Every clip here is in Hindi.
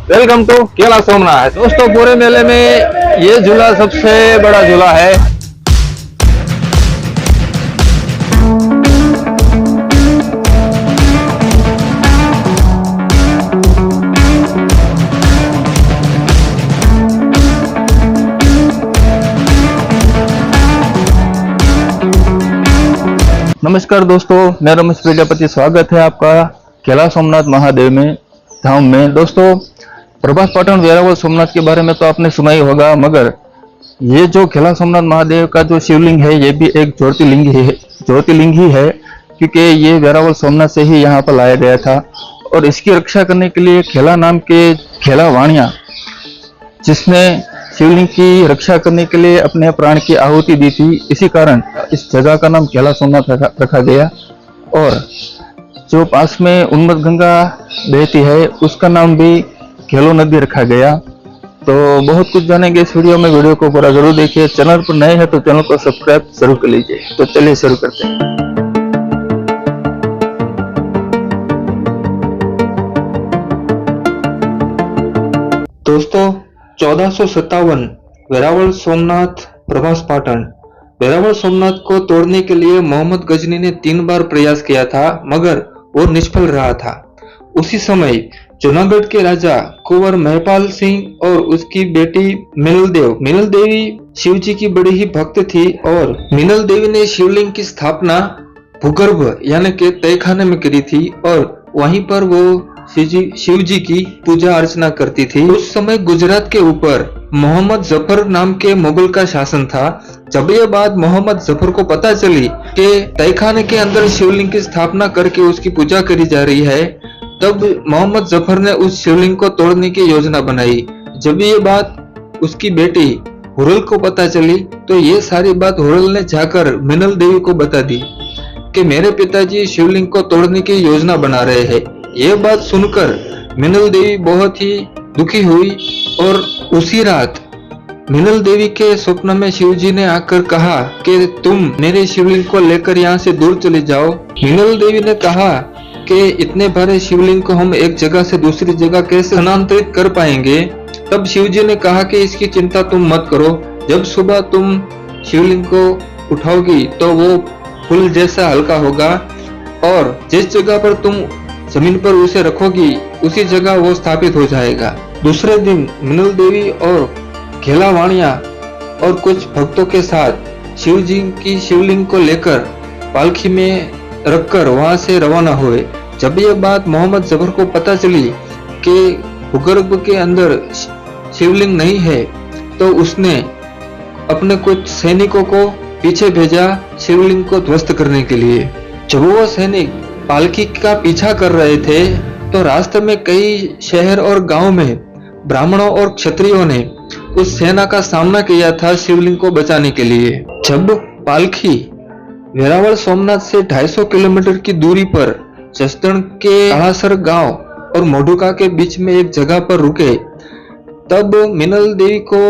वेलकम टू केला सोमनाथ। दोस्तों पूरे मेले में ये झूला सबसे बड़ा झूला है। नमस्कार दोस्तों, मैं रमेश प्रजापति, स्वागत है आपका केला सोमनाथ महादेव में धाम में। दोस्तों प्रभास पाटन वेरावल सोमनाथ के बारे में तो आपने सुना ही होगा, मगर ये जो केला सोमनाथ महादेव का जो शिवलिंग है ये भी एक ज्योतिर्लिंग ही है, क्योंकि ये वेरावल सोमनाथ से ही यहाँ पर लाया गया था। और इसकी रक्षा करने के लिए खेला नाम के खेला वाणिया, जिसने शिवलिंग की रक्षा करने के लिए अपने प्राण की आहुति दी थी, इसी कारण इस जगह का नाम केला सोमनाथ रखा गया। और जो पास में उन्मत्त गंगा बहती है उसका नाम भी केलो नदी रखा गया। तो बहुत कुछ जानेंगे इस वीडियो में, वीडियो को पूरा जरूर देखिए। चैनल पर नए हैं तो चैनल को सब्सक्राइब जरूर कर लीजिए। तो चलिए शुरू करते हैं। दोस्तों 1457 वेरावल सोमनाथ प्रभास पाटन। वेरावल सोमनाथ को तोड़ने के लिए मोहम्मद गजनी ने 3 बार प्रयास किया था, मगर वो निष्फल रहा था। उसी समय जूनागढ़ के राजा कुंवर महपाल सिंह और उसकी बेटी मिनल देवी शिव जी की बड़ी ही भक्त थी, और मिनल देवी ने शिवलिंग की स्थापना भूगर्भ यानी के तहखाने में करी थी, और वहीं पर वो शिव जी की पूजा अर्चना करती थी। उस समय गुजरात के ऊपर मोहम्मद जफर नाम के मुगल का शासन था। जब यह बात मोहम्मद जफर को पता चली कि तहखाने के अंदर शिवलिंग की स्थापना करके उसकी पूजा करी जा रही है, तब मोहम्मद जफर ने उस शिवलिंग को तोड़ने की योजना बनाई। जब ये बात उसकी बेटी हुरल को पता चली, तो ये सारी बात हुरल ने जाकर मिनल देवी को बता दी कि मेरे पिताजी शिवलिंग को तोड़ने की योजना बना रहे हैं। ये बात सुनकर मिनल देवी बहुत ही दुखी हुई, और उसी रात मिनल देवी के स्वप्न में शिव जी ने आकर कहा कि तुम मेरे शिवलिंग को लेकर यहाँ से दूर चले जाओ। मिनल देवी ने कहा कि इतने भारे शिवलिंग को हम एक जगह से दूसरी जगह कैसे स्थानांतरित कर पाएंगे। तब शिव जी ने कहा कि इसकी चिंता तुम मत करो, जब सुबह तुम शिवलिंग को उठाओगी तो वो फूल जैसा हल्का होगा, और जिस जगह पर तुम जमीन पर उसे रखोगी उसी जगह वो स्थापित हो जाएगा। दूसरे दिन मिनल देवी और खेला वाणिया और कुछ भक्तों के साथ शिव जी की शिवलिंग को लेकर पालकी में रखकर वहां से रवाना हुए। जब यह बात मोहम्मद जफर को पता चली कि भूगर्भ के अंदर शिवलिंग नहीं है, तो उसने अपने कुछ सैनिकों को पीछे भेजा शिवलिंग को ध्वस्त करने के लिए। जब वो सैनिक पालकी का पीछा कर रहे थे, तो रास्ते में कई शहर और गांव में ब्राह्मणों और क्षत्रियों ने उस सेना का सामना किया था शिवलिंग को बचाने के लिए। जब पालकी वेरावल सोमनाथ से 250 किलोमीटर की दूरी पर जसदण के कालासर गांव और मोडुका के बीच में एक जगह पर रुके, तब मिनल देवी को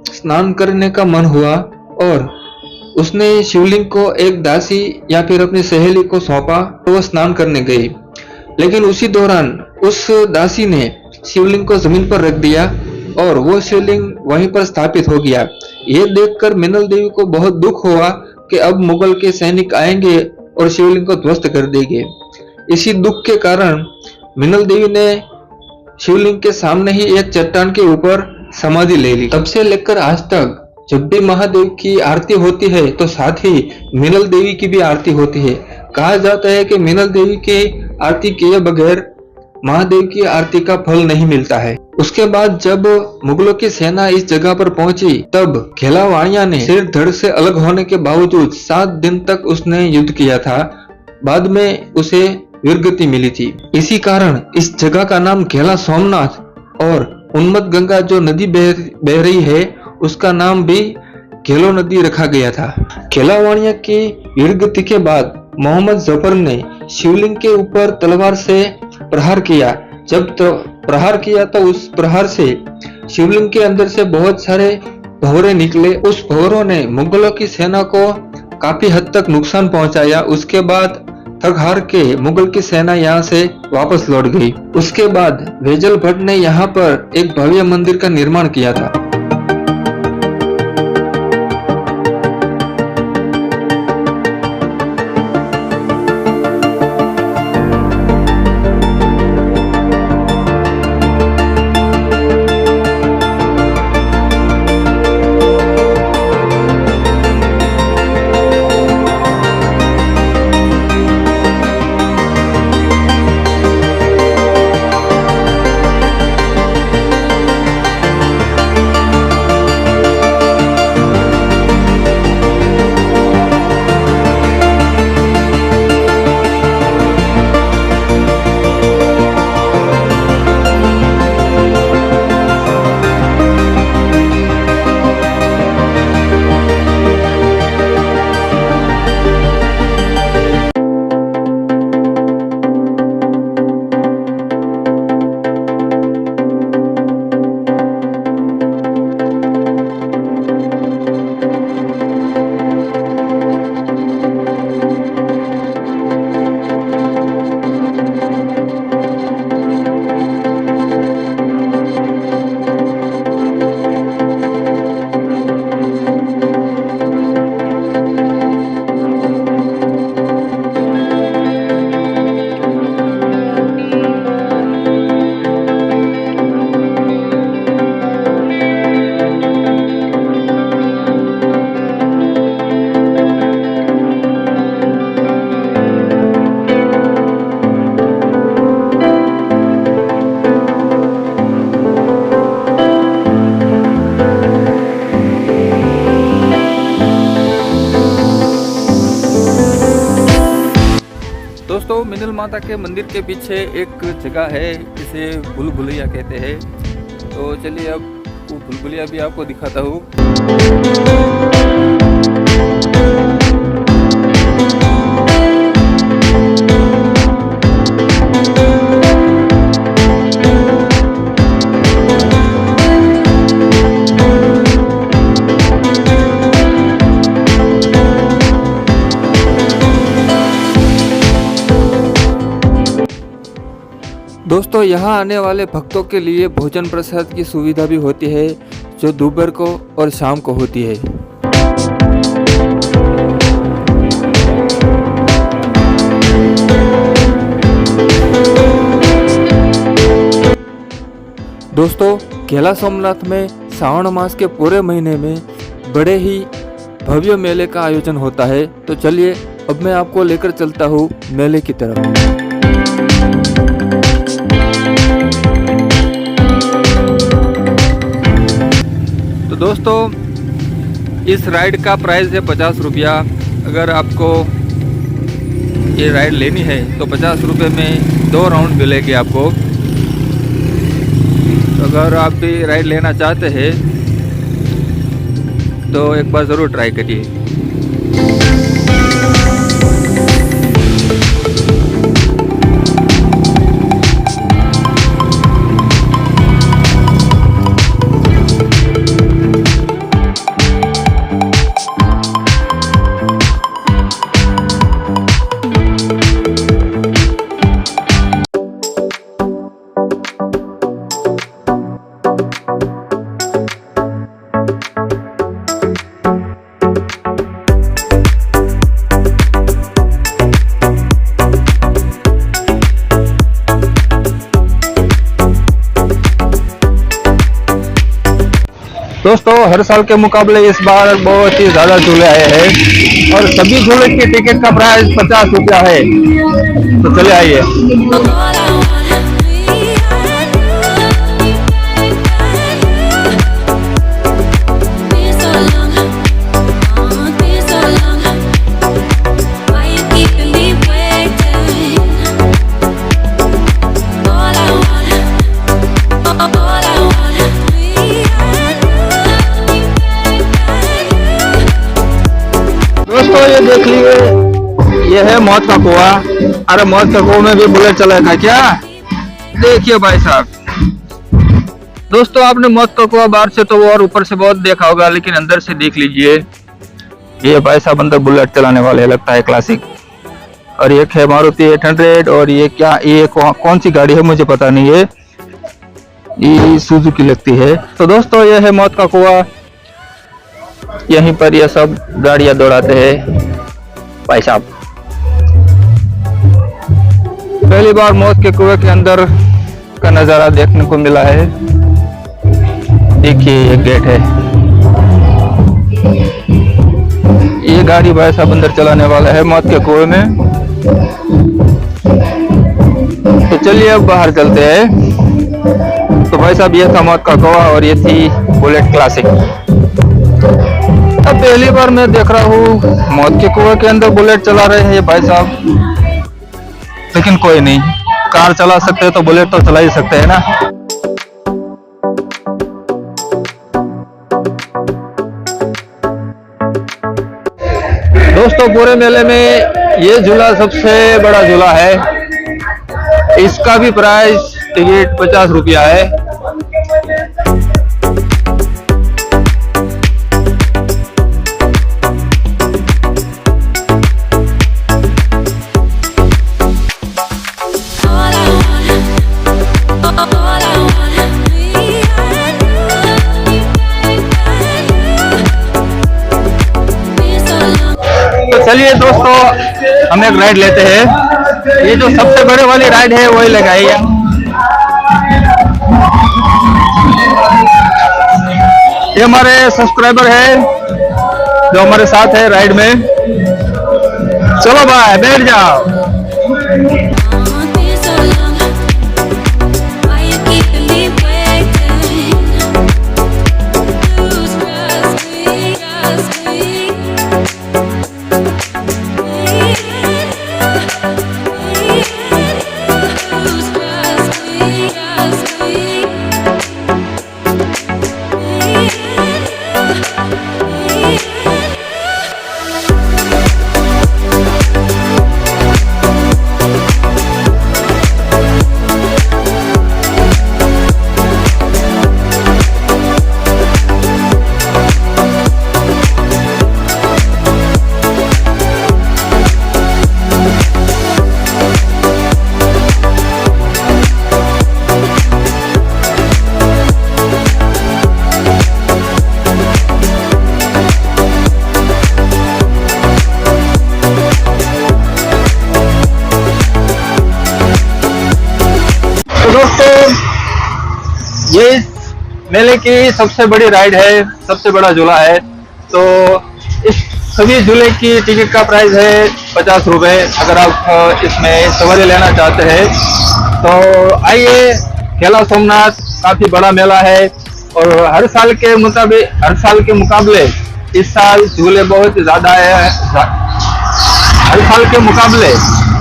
स्नान करने का मन हुआ, और उसने शिवलिंग को एक दासी या फिर अपनी सहेली को सौंपा, तो वह स्नान करने गई। लेकिन उसी दौरान उस दासी ने शिवलिंग को जमीन पर रख दिया, और वो शिवलिंग वहीं पर स्थापित हो गया। ये देखकर मिनल देवी को बहुत दुख हुआ कि अब मुगल के सैनिक आएंगे और शिवलिंग को ध्वस्त कर देंगे। इसी दुख के कारण मिनल देवी ने शिवलिंग के सामने ही एक चट्टान के ऊपर समाधि ले ली। तब से लेकर आज तक जब भी महादेव की आरती होती है, तो साथ ही मिनल देवी की भी आरती होती है। कहा जाता है कि मिनल देवी की आरती किए बगैर महादेव की आरती का फल नहीं मिलता है। उसके बाद जब मुगलों की सेना इस जगह पर पहुंची, तब खेला वाणिया ने सिर धड़ से अलग होने के बावजूद 7 दिन तक उसने युद्ध किया था। बाद में उसे वीरगति मिली थी। इसी कारण इस जगह का नाम खेला सोमनाथ, और उन्मत्त गंगा जो नदी बह रही है उसका नाम भी केलो नदी रखा गया था। खेला वाणिया की वीरगति के बाद मोहम्मद जफर ने शिवलिंग के ऊपर तलवार से प्रहार किया। जब प्रहार किया तो उस प्रहार से शिवलिंग के अंदर से बहुत सारे भंवरे निकले। उस भंवरों ने मुगलों की सेना को काफी हद तक नुकसान पहुंचाया। उसके बाद थक हार के मुगल की सेना यहाँ से वापस लौट गई। उसके बाद फैजल भट्ट ने यहाँ पर एक भव्य मंदिर का निर्माण किया था। दोस्तों, मिनल माता के मंदिर के पीछे एक जगह है, इसे भूल भुलैया कहते हैं। तो चलिए अब वो भूल भुलैया भी आपको दिखाता हूँ। दोस्तों, यहाँ आने वाले भक्तों के लिए भोजन प्रसाद की सुविधा भी होती है, जो दोपहर को और शाम को होती है। दोस्तों, केला सोमनाथ में श्रावण मास के पूरे महीने में बड़े ही भव्य मेले का आयोजन होता है। तो चलिए अब मैं आपको लेकर चलता हूँ मेले की तरफ। तो दोस्तों, इस राइड का प्राइस है 50 रुपया। अगर आपको ये राइड लेनी है तो 50 रुपये में 2 राउंड मिलेगी आपको। तो अगर आप भी राइड लेना चाहते हैं तो एक बार ज़रूर ट्राई करिए। दोस्तों, हर साल के मुकाबले इस बार बहुत ही ज्यादा झूले आए हैं और सभी झूले की टिकट का प्राइस 50 रुपया है। तो चले आइए। दोस्तों, ये देख लीजिए, ये है मौत का कुआं। अरे मौत का कुआं में भी बुलेट चलेगा क्या? देखिए भाई साहब। दोस्तों, आपने मौत का कुआं बाहर से तो और ऊपर से बहुत देखा होगा, लेकिन अंदर से देख लीजिए। ये भाई साहब अंदर बुलेट चलाने वाले, लगता है क्लासिक। और एक है मारुति 800 और ये क्या, ये कौन सी गाड़ी है मुझे पता नहीं है, ये सुजुकी लगती है। तो दोस्तों ये है मौत का कुआं, यहीं पर ये सब गाड़ियां दौड़ाते हैं भाई साहब। पहली बार मौत के कुएं के अंदर का नजारा देखने को मिला है। देखिए ये गेट है, ये गाड़ी भाई साहब अंदर चलाने वाला है मौत के कुएं में। तो चलिए अब बाहर चलते हैं। तो भाई साहब ये था मौत का कुआं और ये थी बुलेट क्लासिक। अब पहली बार मैं देख रहा हूँ मौत के कुएं के अंदर बुलेट चला रहे हैं ये भाई साहब, लेकिन कोई नहीं, कार चला सकते हैं तो बुलेट तो चला ही सकते हैं ना। दोस्तों पूरे मेले में ये झूला सबसे बड़ा झूला है, इसका भी प्राइस टिकट 50 रुपया है। तो चलिए दोस्तों हम एक राइड लेते हैं, ये जो सबसे बड़े वाली राइड है वही लगाइए। ये हमारे सब्सक्राइबर है जो हमारे साथ है राइड में। चलो भाई बैठ जाओ। दोस्तों ये मेले की सबसे बड़ी राइड है, सबसे बड़ा झूला है। तो इस सभी झूले की टिकट का प्राइस है 50 रुपए। अगर आप इसमें सवारी लेना चाहते हैं तो आइए। खेला सोमनाथ काफी बड़ा मेला है और हर साल के मुकाबले इस साल झूले बहुत ज्यादा है। हर साल के मुकाबले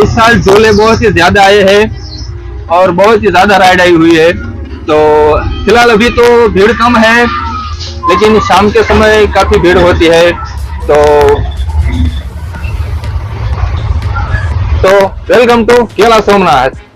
इस साल झूले बहुत ही ज्यादा आए हैं और बहुत ही ज्यादा राइड आई हुई है। तो फिलहाल अभी तो भीड़ कम है, लेकिन शाम के समय काफी भीड़ होती है। तो वेलकम टू खेला सोमनाथ।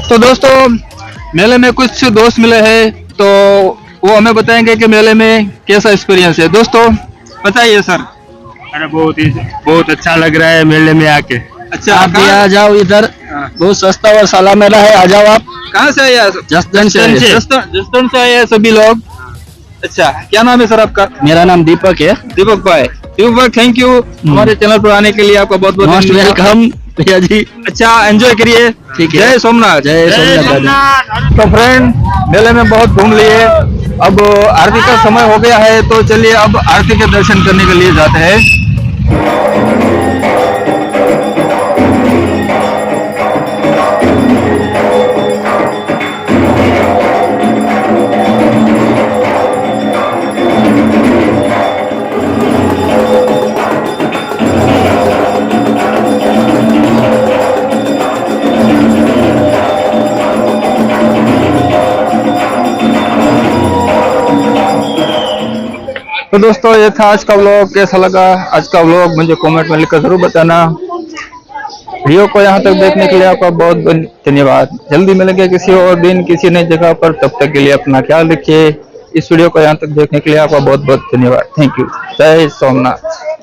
तो दोस्तों मेले में कुछ दोस्त मिले हैं, तो वो हमें बताएंगे कि मेले में कैसा एक्सपीरियंस है। दोस्तों बताइए सर। अरे बहुत अच्छा लग रहा है मेले में आके। अच्छा आप भी आ जाओ इधर, बहुत सस्ता और साला मेला है, आ जाओ आप। कहाँ से आए? जसदन से। जसदन से आए सभी लोग। अच्छा क्या नाम है सर आपका? मेरा नाम दीपक है। दीपक भाई, थैंक यू हमारे चैनल पर आने के लिए। आपका बहुत बहुत मोस्ट वेलकम भैया जी। अच्छा एंजॉय करिए। ठीक है। जय सोमनाथ। जय सोमनाथ। तो फ्रेंड मेले में बहुत घूम लिए, अब आरती का समय हो गया है, तो चलिए अब आरती के दर्शन करने के लिए जाते हैं। तो दोस्तों ये था आज का व्लॉग। कैसा लगा आज का व्लॉग मुझे कमेंट में लिखकर जरूर बताना। वीडियो को यहाँ तक देखने के लिए आपका बहुत बहुत धन्यवाद। जल्दी मिलेंगे किसी और दिन किसी नई जगह पर, तब तक के लिए अपना ख्याल रखिए। इस वीडियो को यहाँ तक देखने के लिए आपका बहुत बहुत धन्यवाद। Thank you. जय सोमनाथ।